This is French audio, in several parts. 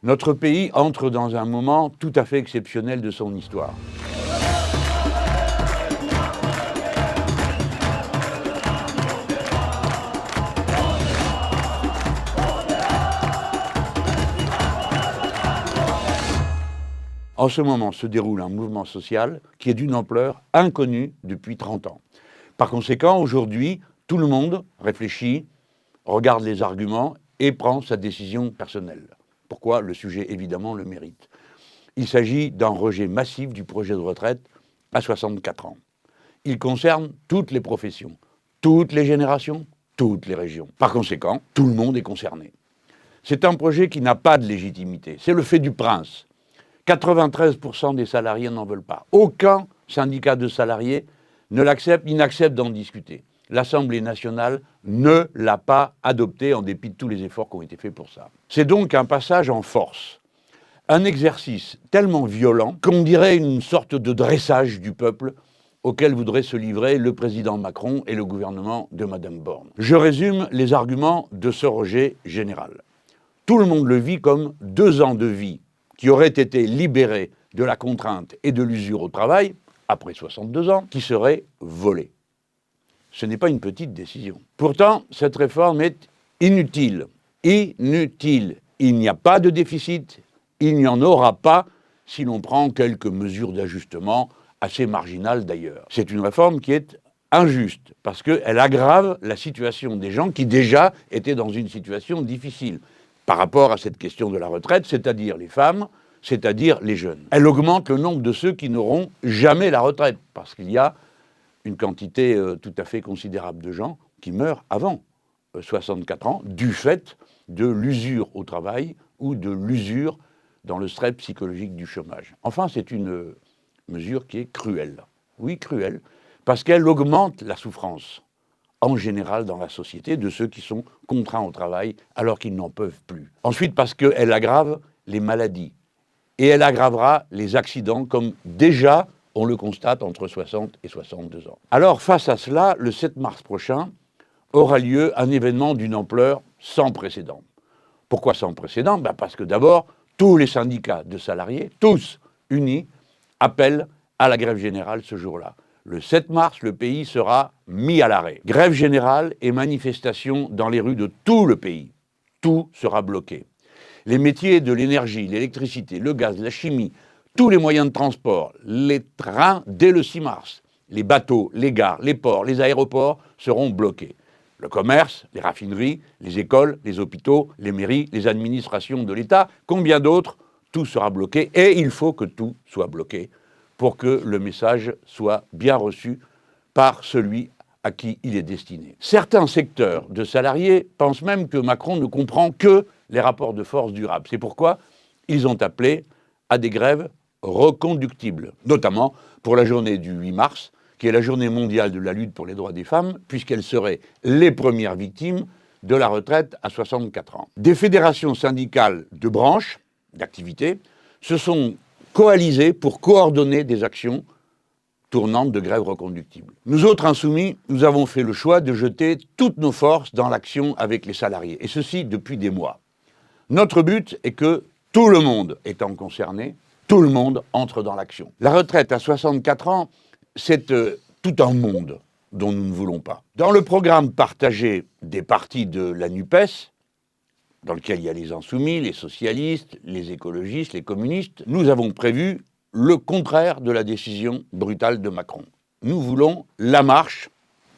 Notre pays entre dans un moment tout à fait exceptionnel de son histoire. En ce moment se déroule un mouvement social qui est d'une ampleur inconnue depuis 30 ans. Par conséquent, aujourd'hui, tout le monde réfléchit, regarde les arguments et prend sa décision personnelle. Pourquoi? Le sujet, évidemment, le mérite. Il s'agit d'un rejet massif du projet de retraite à 64 ans. Il concerne toutes les professions, toutes les générations, toutes les régions. Par conséquent, tout le monde est concerné. C'est un projet qui n'a pas de légitimité. C'est le fait du prince. 93% des salariés n'en veulent pas. Aucun syndicat de salariés ne l'accepte, ni n'accepte d'en discuter. L'Assemblée nationale ne l'a pas adopté en dépit de tous les efforts qui ont été faits pour ça. C'est donc un passage en force, un exercice tellement violent qu'on dirait une sorte de dressage du peuple auquel voudraient se livrer le président Macron et le gouvernement de Madame Borne. Je résume les arguments de ce rejet général. Tout le monde le vit comme 2 ans de vie qui auraient été libérés de la contrainte et de l'usure au travail, après 62 ans, qui seraient volés. Ce n'est pas une petite décision. Pourtant, cette réforme est inutile. Inutile. Il n'y a pas de déficit, il n'y en aura pas si l'on prend quelques mesures d'ajustement, assez marginales d'ailleurs. C'est une réforme qui est injuste, parce qu'elle aggrave la situation des gens qui déjà étaient dans une situation difficile par rapport à cette question de la retraite, c'est-à-dire les femmes, c'est-à-dire les jeunes. Elle augmente le nombre de ceux qui n'auront jamais la retraite, parce qu'il y a une quantité tout à fait considérable de gens qui meurent avant 64 ans, du fait de l'usure au travail ou de l'usure dans le stress psychologique du chômage. Enfin, c'est une mesure qui est cruelle. Oui, cruelle, parce qu'elle augmente la souffrance en général dans la société, de ceux qui sont contraints au travail alors qu'ils n'en peuvent plus. Ensuite, parce qu'elle aggrave les maladies. Et elle aggravera les accidents, comme déjà on le constate entre 60 et 62 ans. Alors, face à cela, le 7 mars prochain aura lieu un événement d'une ampleur sans précédent. Pourquoi sans précédent? Parce que d'abord, tous les syndicats de salariés, tous unis, appellent à la grève générale ce jour-là. Le 7 mars, le pays sera mis à l'arrêt. Grève générale et manifestation dans les rues de tout le pays. Tout sera bloqué. Les métiers de l'énergie, l'électricité, le gaz, la chimie, tous les moyens de transport, les trains dès le 6 mars, les bateaux, les gares, les ports, les aéroports seront bloqués. Le commerce, les raffineries, les écoles, les hôpitaux, les mairies, les administrations de l'État, combien d'autres, tout sera bloqué et il faut que tout soit bloqué pour que le message soit bien reçu par celui à qui il est destiné. Certains secteurs de salariés pensent même que Macron ne comprend que les rapports de force durables. C'est pourquoi ils ont appelé à des grèves reconductibles, notamment pour la journée du 8 mars, qui est la journée mondiale de la lutte pour les droits des femmes, puisqu'elles seraient les premières victimes de la retraite à 64 ans. Des fédérations syndicales de branches, d'activités, se sont coalisées pour coordonner des actions tournantes de grève reconductible. Nous autres insoumis, nous avons fait le choix de jeter toutes nos forces dans l'action avec les salariés, et ceci depuis des mois. Notre but est que tout le monde étant concerné, tout le monde entre dans l'action. La retraite à 64 ans, c'est tout un monde dont nous ne voulons pas. Dans le programme partagé des partis de la NUPES, dans lequel il y a les insoumis, les socialistes, les écologistes, les communistes, nous avons prévu le contraire de la décision brutale de Macron. Nous voulons la marche,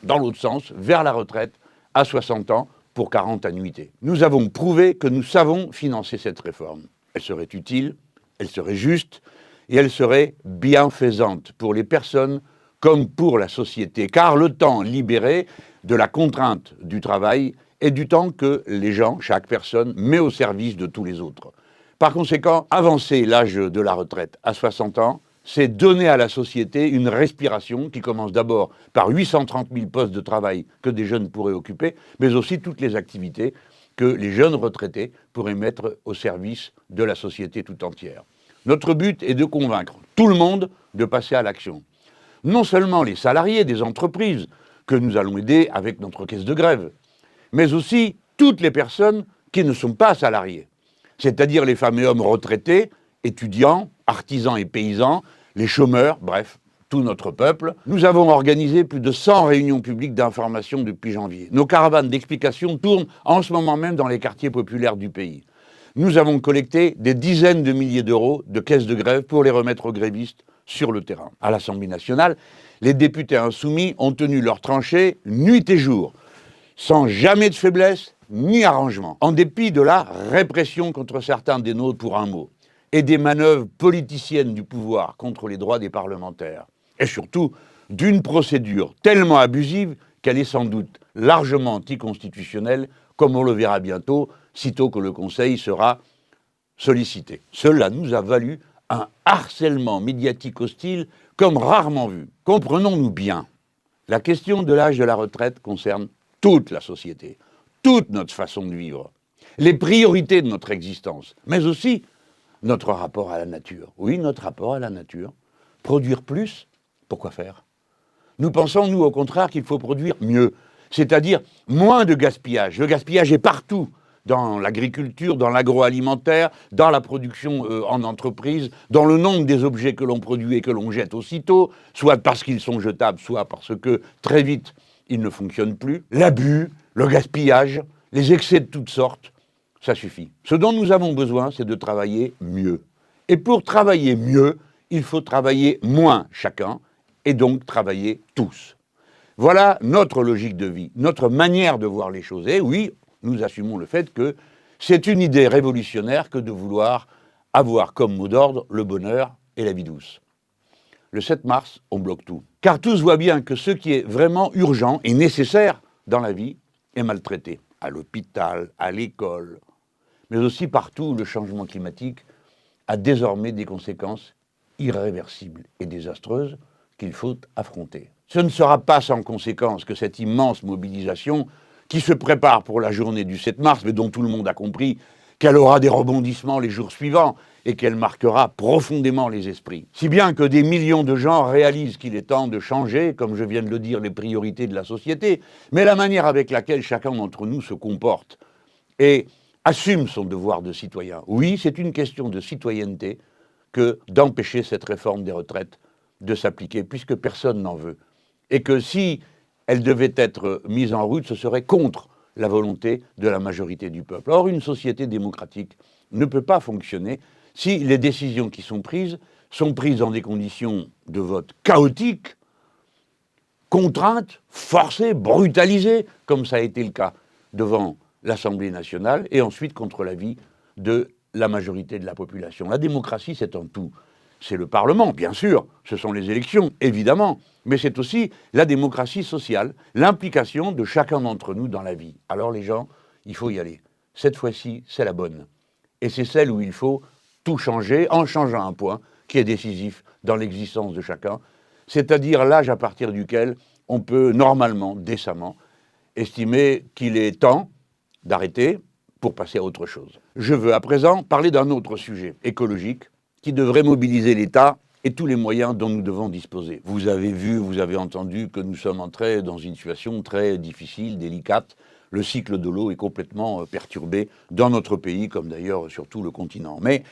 dans l'autre sens, vers la retraite à 60 ans pour 40 annuités. Nous avons prouvé que nous savons financer cette réforme. Elle serait utile, elle serait juste et elle serait bienfaisante pour les personnes comme pour la société, car le temps libéré de la contrainte du travail est du temps que les gens, chaque personne, met au service de tous les autres. Par conséquent, avancer l'âge de la retraite à 60 ans, c'est donner à la société une respiration qui commence d'abord par 830 000 postes de travail que des jeunes pourraient occuper, mais aussi toutes les activités que les jeunes retraités pourraient mettre au service de la société tout entière. Notre but est de convaincre tout le monde de passer à l'action. Non seulement les salariés des entreprises que nous allons aider avec notre caisse de grève, mais aussi toutes les personnes qui ne sont pas salariées. c'est-à-dire les femmes et hommes retraités, étudiants, artisans et paysans, les chômeurs, bref, tout notre peuple. Nous avons organisé plus de 100 réunions publiques d'information depuis janvier. Nos caravanes d'explication tournent en ce moment même dans les quartiers populaires du pays. Nous avons collecté des dizaines de milliers d'euros de caisses de grève pour les remettre aux grévistes sur le terrain. À l'Assemblée nationale, les députés insoumis ont tenu leur tranchée nuit et jour, sans jamais de faiblesse ni arrangement, en dépit de la répression contre certains des nôtres pour un mot, et des manœuvres politiciennes du pouvoir contre les droits des parlementaires, et surtout d'une procédure tellement abusive qu'elle est sans doute largement anticonstitutionnelle, comme on le verra bientôt, sitôt que le Conseil sera sollicité. Cela nous a valu un harcèlement médiatique hostile comme rarement vu. Comprenons-nous bien, la question de l'âge de la retraite concerne toute la société, toute notre façon de vivre, les priorités de notre existence, mais aussi notre rapport à la nature. Oui, notre rapport à la nature. Produire plus, pourquoi faire? Nous pensons, nous, au contraire, qu'il faut produire mieux, c'est-à-dire moins de gaspillage. Le gaspillage est partout, dans l'agriculture, dans l'agroalimentaire, dans la production en entreprise, dans le nombre des objets que l'on produit et que l'on jette aussitôt, soit parce qu'ils sont jetables, soit parce que très vite, ils ne fonctionnent plus. L'abus, le gaspillage, les excès de toutes sortes, ça suffit. Ce dont nous avons besoin, c'est de travailler mieux. Et pour travailler mieux, il faut travailler moins chacun, et donc travailler tous. Voilà notre logique de vie, notre manière de voir les choses. Et oui, nous assumons le fait que c'est une idée révolutionnaire que de vouloir avoir comme mot d'ordre le bonheur et la vie douce. Le 7 mars, on bloque tout. Car tous voient bien que ce qui est vraiment urgent et nécessaire dans la vie est maltraité. À l'hôpital, à l'école, mais aussi partout où le changement climatique a désormais des conséquences irréversibles et désastreuses qu'il faut affronter. Ce ne sera pas sans conséquence que cette immense mobilisation qui se prépare pour la journée du 7 mars, mais dont tout le monde a compris qu'elle aura des rebondissements les jours suivants et qu'elle marquera profondément les esprits. Si bien que des millions de gens réalisent qu'il est temps de changer, comme je viens de le dire, les priorités de la société, mais la manière avec laquelle chacun d'entre nous se comporte et assume son devoir de citoyen. Oui, c'est une question de citoyenneté que d'empêcher cette réforme des retraites de s'appliquer, puisque personne n'en veut. Et que si elle devait être mise en route, ce serait contre la volonté de la majorité du peuple. Or, une société démocratique ne peut pas fonctionner si les décisions qui sont prises dans des conditions de vote chaotiques, contraintes, forcées, brutalisées, comme ça a été le cas devant l'Assemblée nationale, et ensuite contre l'avis de la majorité de la population. La démocratie, c'est un tout. C'est le Parlement, bien sûr, ce sont les élections, évidemment, mais c'est aussi la démocratie sociale, l'implication de chacun d'entre nous dans la vie. Alors les gens, il faut y aller. Cette fois-ci, c'est la bonne. Et c'est celle où il faut tout changer, en changeant un point qui est décisif dans l'existence de chacun, c'est-à-dire l'âge à partir duquel on peut normalement, décemment, estimer qu'il est temps d'arrêter pour passer à autre chose. Je veux à présent parler d'un autre sujet, écologique, qui devrait mobiliser l'État et tous les moyens dont nous devons disposer. Vous avez vu, vous avez entendu que nous sommes entrés dans une situation très difficile, délicate. Le cycle de l'eau est complètement perturbé dans notre pays, comme d'ailleurs sur tout le continent. Mais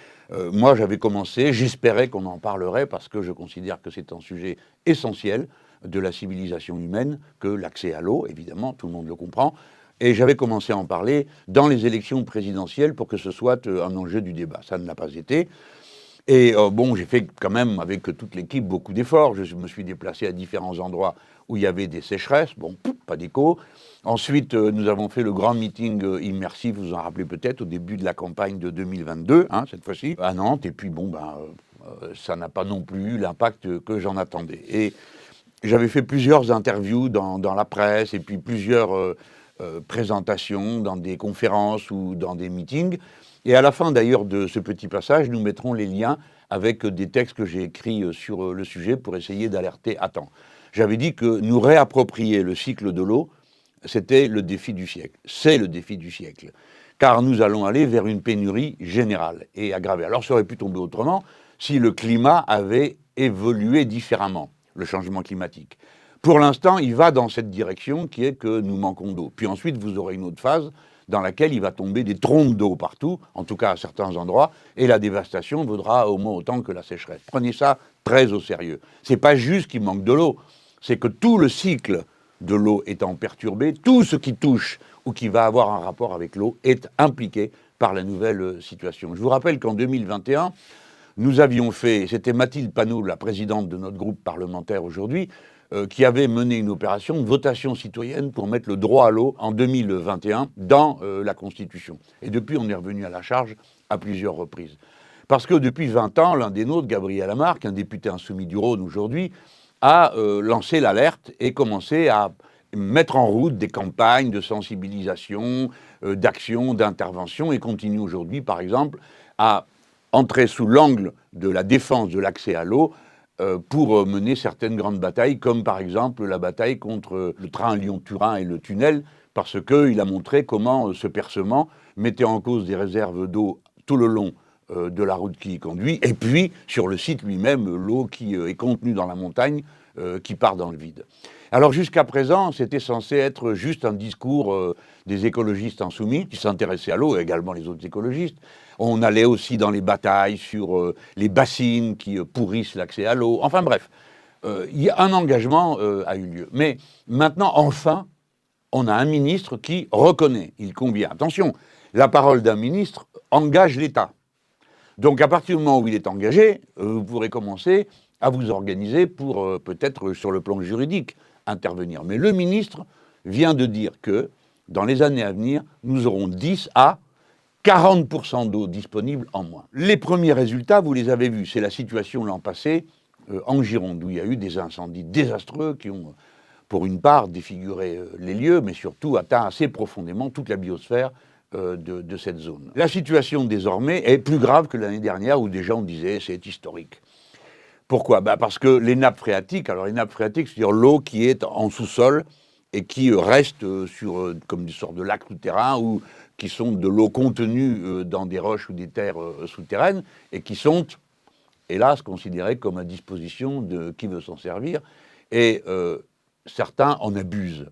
moi, j'avais commencé, j'espérais qu'on en parlerait, parce que je considère que c'est un sujet essentiel de la civilisation humaine, que l'accès à l'eau, évidemment, tout le monde le comprend. Et j'avais commencé à en parler dans les élections présidentielles pour que ce soit un enjeu du débat. Ça ne l'a pas été. Et bon, j'ai fait quand même, avec toute l'équipe, beaucoup d'efforts. Je me suis déplacé à différents endroits où il y avait des sécheresses. Bon, pas d'écho. Ensuite, nous avons fait le grand meeting immersif, vous vous en rappelez peut-être, au début de la campagne de 2022, cette fois-ci, à Nantes. Et puis, bon, ça n'a pas non plus eu l'impact que j'en attendais. Et j'avais fait plusieurs interviews dans la presse et puis plusieurs présentations dans des conférences ou dans des meetings. Et à la fin d'ailleurs de ce petit passage, nous mettrons les liens avec des textes que j'ai écrits sur le sujet pour essayer d'alerter à temps. J'avais dit que nous réapproprier le cycle de l'eau, c'était le défi du siècle. C'est le défi du siècle. Car nous allons aller vers une pénurie générale et aggravée. Alors ça aurait pu tomber autrement si le climat avait évolué différemment, le changement climatique. Pour l'instant, il va dans cette direction qui est que nous manquons d'eau. Puis ensuite, vous aurez une autre phase dans laquelle il va tomber des trompes d'eau partout, en tout cas à certains endroits, et la dévastation vaudra au moins autant que la sécheresse. Prenez ça très au sérieux. C'est pas juste qu'il manque de l'eau, c'est que tout le cycle de l'eau étant perturbé, tout ce qui touche ou qui va avoir un rapport avec l'eau est impliqué par la nouvelle situation. Je vous rappelle qu'en 2021, nous avions fait, c'était Mathilde Panot, la présidente de notre groupe parlementaire aujourd'hui, qui avait mené une opération de votation citoyenne pour mettre le droit à l'eau en 2021 dans la Constitution. Et depuis, on est revenu à la charge à plusieurs reprises. Parce que depuis 20 ans, l'un des nôtres, Gabriel Lamarque, un député insoumis du Rhône aujourd'hui, a lancé l'alerte et commencé à mettre en route des campagnes de sensibilisation, d'action, d'intervention, et continue aujourd'hui, par exemple, à entrer sous l'angle de la défense de l'accès à l'eau pour mener certaines grandes batailles, comme par exemple la bataille contre le train Lyon-Turin et le tunnel, parce qu'il a montré comment ce percement mettait en cause des réserves d'eau tout le long de la route qui y conduit, et puis sur le site lui-même, l'eau qui est contenue dans la montagne, qui part dans le vide. Alors jusqu'à présent, c'était censé être juste un discours des écologistes insoumis, qui s'intéressaient à l'eau, et également les autres écologistes. On allait aussi dans les batailles sur les bassines qui pourrissent l'accès à l'eau. Enfin bref, un engagement a eu lieu. Mais maintenant, enfin, on a un ministre qui reconnaît, il convient. Attention, la parole d'un ministre engage l'État. Donc à partir du moment où il est engagé, vous pourrez commencer à vous organiser pour peut-être sur le plan juridique intervenir. Mais le ministre vient de dire que dans les années à venir, nous aurons 10 à 40% d'eau disponible en moins. Les premiers résultats, vous les avez vus, c'est la situation l'an passé en Gironde, où il y a eu des incendies désastreux qui ont, pour une part, défiguré les lieux, mais surtout atteint assez profondément toute la biosphère de cette zone. La situation désormais est plus grave que l'année dernière où déjà on disait c'est historique. Pourquoi ? Parce que les nappes phréatiques, alors les nappes phréatiques, c'est-à-dire l'eau qui est en sous-sol et qui reste comme des sortes de lacs souterrains ou qui sont de l'eau contenue dans des roches ou des terres souterraines et qui sont, hélas, considérées comme à disposition de qui veut s'en servir. Et certains en abusent.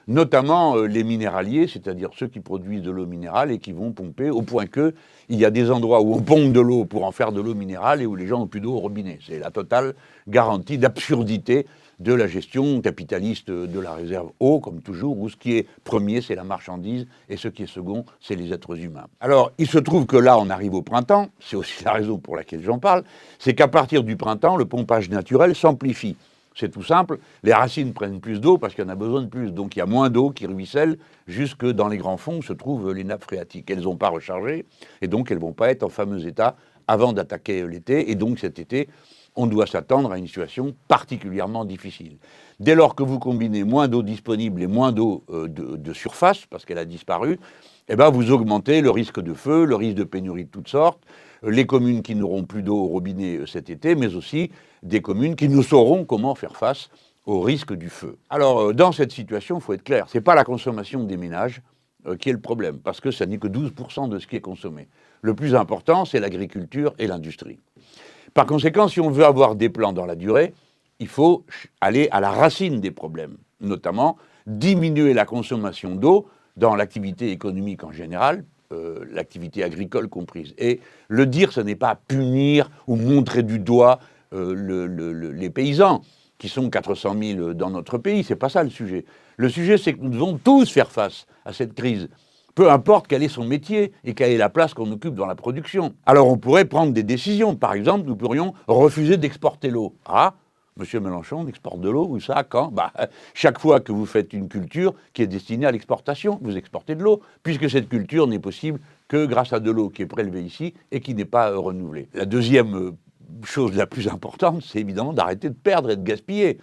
Notamment les minéraliers, c'est-à-dire ceux qui produisent de l'eau minérale et qui vont pomper, au point qu'il y a des endroits où on pompe de l'eau pour en faire de l'eau minérale et où les gens n'ont plus d'eau au robinet. C'est la totale garantie d'absurdité de la gestion capitaliste de la réserve eau, comme toujours, où ce qui est premier, c'est la marchandise, et ce qui est second, c'est les êtres humains. Alors, il se trouve que là, on arrive au printemps, c'est aussi la raison pour laquelle j'en parle, c'est qu'à partir du printemps, le pompage naturel s'amplifie. C'est tout simple, les racines prennent plus d'eau parce qu'il y en a besoin de plus. Donc il y a moins d'eau qui ruisselle jusque dans les grands fonds où se trouvent les nappes phréatiques. Elles n'ont pas rechargé et donc elles ne vont pas être en fameux état avant d'attaquer l'été. Et donc cet été, on doit s'attendre à une situation particulièrement difficile. Dès lors que vous combinez moins d'eau disponible et moins d'eau de surface, parce qu'elle a disparu, eh ben vous augmentez le risque de feu, le risque de pénurie de toutes sortes, les communes qui n'auront plus d'eau au robinet cet été, mais aussi des communes qui ne sauront comment faire face au risque du feu. Alors, dans cette situation, il faut être clair, ce n'est pas la consommation des ménages qui est le problème, parce que ça n'est que 12% de ce qui est consommé. Le plus important, c'est l'agriculture et l'industrie. Par conséquent, si on veut avoir des plans dans la durée, il faut aller à la racine des problèmes, notamment diminuer la consommation d'eau dans l'activité économique en général, l'activité agricole comprise. Et le dire, ce n'est pas punir ou montrer du doigt les paysans, qui sont 400 000 dans notre pays, c'est pas ça le sujet. Le sujet, c'est que nous devons tous faire face à cette crise, peu importe quel est son métier et quelle est la place qu'on occupe dans la production. Alors on pourrait prendre des décisions. Par exemple, nous pourrions refuser d'exporter l'eau. Ah, Monsieur Mélenchon, on exporte de l'eau, où ça, quand ? Chaque fois que vous faites une culture qui est destinée à l'exportation, vous exportez de l'eau, puisque cette culture n'est possible que grâce à de l'eau qui est prélevée ici et qui n'est pas renouvelée. La deuxième chose la plus importante, c'est évidemment d'arrêter de perdre et de gaspiller.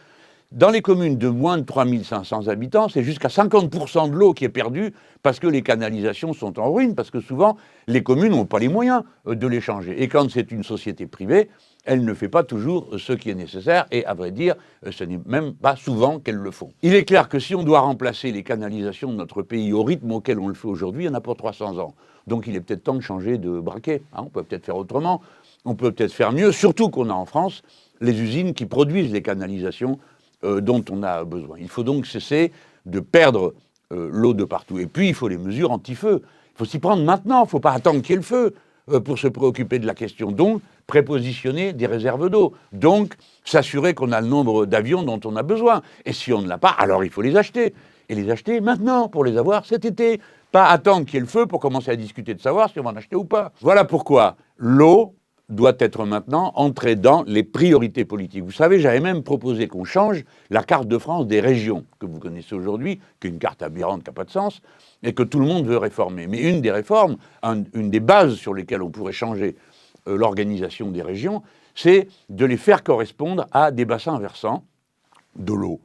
Dans les communes de moins de 3 500 habitants, c'est jusqu'à 50% de l'eau qui est perdue parce que les canalisations sont en ruine, parce que souvent, les communes n'ont pas les moyens de les changer. Et quand c'est une société privée, elle ne fait pas toujours ce qui est nécessaire, et à vrai dire, ce n'est même pas souvent qu'elle le font. Il est clair que si on doit remplacer les canalisations de notre pays au rythme auquel on le fait aujourd'hui, il y en a pour 300 ans. Donc il est peut-être temps de changer de braquet. On peut peut-être faire autrement, on peut peut-être faire mieux, surtout qu'on a en France les usines qui produisent les canalisations dont on a besoin. Il faut donc cesser de perdre l'eau de partout. Et puis, il faut les mesures anti-feu. Il faut s'y prendre maintenant, il ne faut pas attendre qu'il y ait le feu pour se préoccuper de la question. Donc, prépositionner des réserves d'eau. Donc, s'assurer qu'on a le nombre d'avions dont on a besoin. Et si on ne l'a pas, alors il faut les acheter. Et les acheter maintenant, pour les avoir cet été. Pas attendre qu'il y ait le feu pour commencer à discuter de savoir si on va en acheter ou pas. Voilà pourquoi l'eau doit être maintenant entrée dans les priorités politiques. Vous savez, j'avais même proposé qu'on change la carte de France des régions, que vous connaissez aujourd'hui, qui est une carte aberrante qui n'a pas de sens, et que tout le monde veut réformer. Mais une des réformes, une des bases sur lesquelles on pourrait changer l'organisation des régions, c'est de les faire correspondre à des bassins versants de l'eau,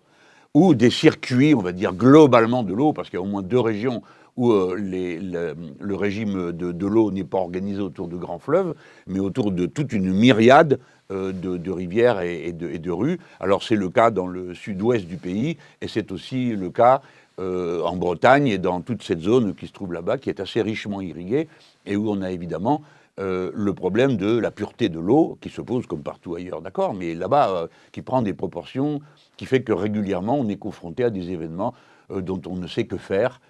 ou des circuits, on va dire globalement de l'eau, parce qu'il y a au moins 2 régions où le régime de l'eau n'est pas organisé autour de grands fleuves, mais autour de toute une myriade de rivières et de rues. Alors c'est le cas dans le sud-ouest du pays, et c'est aussi le cas en Bretagne et dans toute cette zone qui se trouve là-bas, qui est assez richement irriguée, et où on a évidemment le problème de la pureté de l'eau, qui se pose comme partout ailleurs, d'accord, mais là-bas, qui prend des proportions, qui fait que régulièrement, on est confronté à des événements dont on ne sait que faire,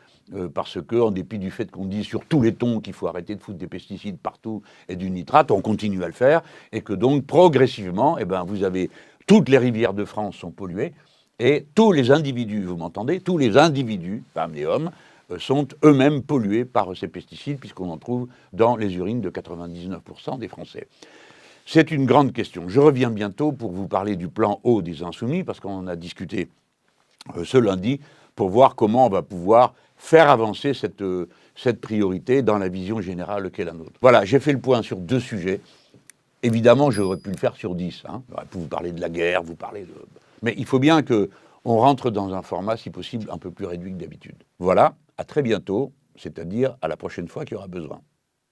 parce que, en dépit du fait qu'on dit sur tous les tons qu'il faut arrêter de foutre des pesticides partout et du nitrate, on continue à le faire, et que donc, progressivement, eh ben, vous avez toutes les rivières de France sont polluées, et tous les individus, vous m'entendez, tous les individus, femmes et hommes, sont eux-mêmes pollués par ces pesticides, puisqu'on en trouve dans les urines de 99% des Français. C'est une grande question. Je reviens bientôt pour vous parler du plan eau des Insoumis, parce qu'on en a discuté ce lundi, pour voir comment on va pouvoir faire avancer cette priorité dans la vision générale qu'est la nôtre. Voilà, j'ai fait le point sur 2 sujets. Évidemment, j'aurais pu le faire sur 10. J'aurais pu vous parler de la guerre, vous parler de... Mais il faut bien qu'on rentre dans un format, si possible, un peu plus réduit que d'habitude. Voilà, à très bientôt, c'est-à-dire à la prochaine fois qu'il y aura besoin.